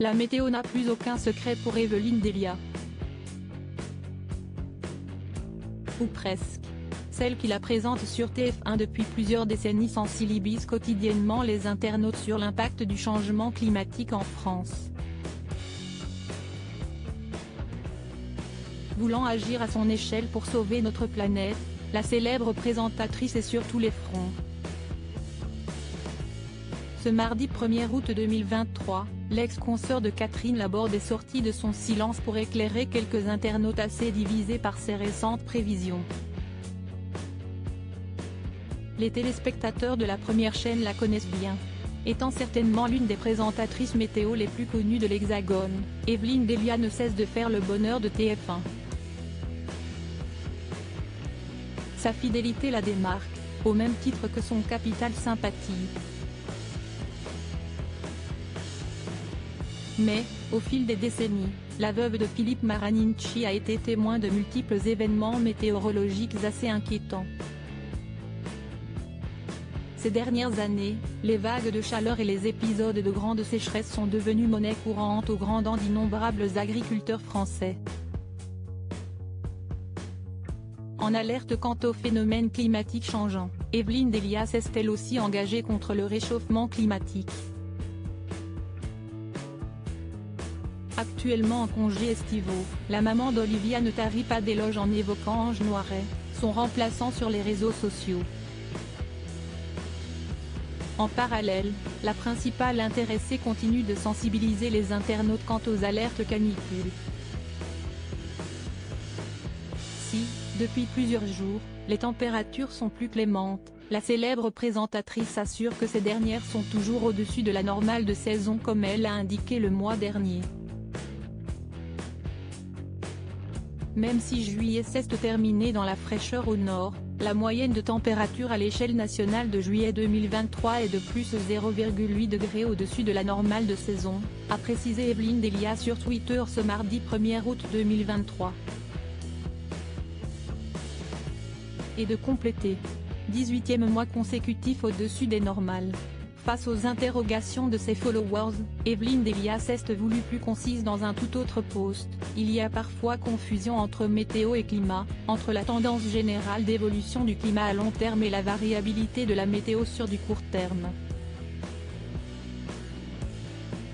La météo n'a plus aucun secret pour Evelyne Delia. Ou presque. Celle qui la présente sur TF1 depuis plusieurs décennies sensibilise quotidiennement les internautes sur l'impact du changement climatique en France. Voulant agir à son échelle pour sauver notre planète, la célèbre présentatrice est sur tous les fronts. Ce mardi 1er août 2023, l'ex-consoeur de Catherine Laborde est sortie de son silence pour éclairer quelques internautes assez divisés par ses récentes prévisions. Les téléspectateurs de la première chaîne la connaissent bien. Étant certainement l'une des présentatrices météo les plus connues de l'Hexagone, Evelyne Delia ne cesse de faire le bonheur de TF1. Sa fidélité la démarque, au même titre que son capital sympathie. Mais, au fil des décennies, la veuve de Philippe Marincci a été témoin de multiples événements météorologiques assez inquiétants. Ces dernières années, les vagues de chaleur et les épisodes de grande sécheresse sont devenus monnaie courante au grand dam d'innombrables agriculteurs français. En alerte quant aux phénomènes climatiques changeants, Evelyne Delia s'est elle aussi engagée contre le réchauffement climatique. Actuellement en congé estivaux, la maman d'Olivia ne tarit pas d'éloges en évoquant Ange Noiret, son remplaçant sur les réseaux sociaux. En parallèle, la principale intéressée continue de sensibiliser les internautes quant aux alertes canicules. Si, depuis plusieurs jours, les températures sont plus clémentes, la célèbre présentatrice assure que ces dernières sont toujours au-dessus de la normale de saison comme elle l'a indiqué le mois dernier. Même si juillet s'est terminé dans la fraîcheur au nord, la moyenne de température à l'échelle nationale de juillet 2023 est de plus 0,8 degrés au-dessus de la normale de saison, a précisé Evelyne Delia sur Twitter ce mardi 1er août 2023. Et de compléter. 18e mois consécutif au-dessus des normales. Face aux interrogations de ses followers, Evelyne Delia s'est voulue plus concise dans un tout autre post. Il y a parfois confusion entre météo et climat, entre la tendance générale d'évolution du climat à long terme et la variabilité de la météo sur du court terme.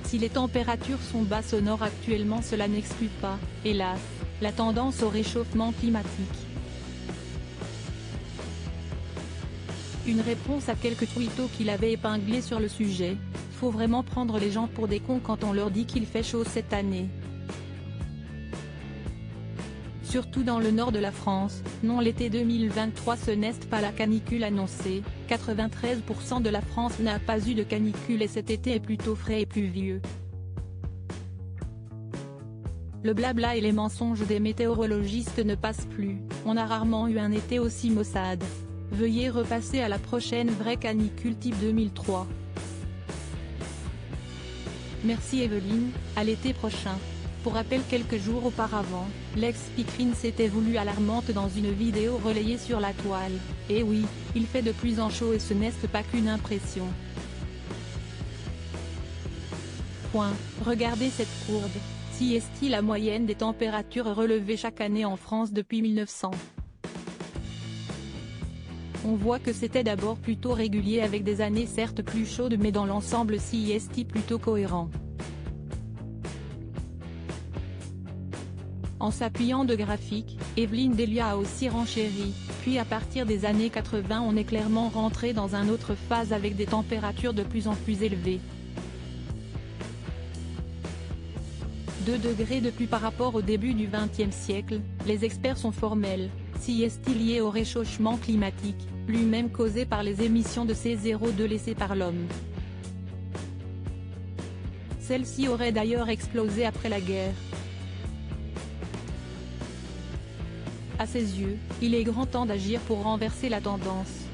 Si les températures sont basses au nord actuellement, cela n'exclut pas, hélas, la tendance au réchauffement climatique. Une réponse à quelques tweetos qu'il avait épinglés sur le sujet. Faut vraiment prendre les gens pour des cons quand on leur dit qu'il fait chaud cette année. Surtout dans le nord de la France, non, l'été 2023 ce n'est pas la canicule annoncée, 93% de la France n'a pas eu de canicule et cet été est plutôt frais et pluvieux. Le blabla et les mensonges des météorologistes ne passent plus, on a rarement eu un été aussi maussade. Veuillez repasser à la prochaine vraie canicule type 2003. Merci Evelyne, à l'été prochain. Pour rappel, quelques jours auparavant, l'ex-speakerine s'était voulue alarmante dans une vidéo relayée sur la toile. Et oui, il fait de plus en chaud et ce n'est pas qu'une impression. Regardez cette courbe. Si est-il la moyenne des températures relevées chaque année en France depuis 1900. On voit que c'était d'abord plutôt régulier avec des années certes plus chaudes mais dans l'ensemble si est plutôt cohérent. En s'appuyant de graphiques, Evelyne Delia a aussi renchéri, puis à partir des années 80 on est clairement rentré dans une autre phase avec des températures de plus en plus élevées. 2 degrés de plus par rapport au début du XXe siècle, les experts sont formels, si est lié au réchauffement climatique, lui-même causé par les émissions de CO2 laissées par l'homme. Celle-ci aurait d'ailleurs explosé après la guerre. À ses yeux, il est grand temps d'agir pour renverser la tendance.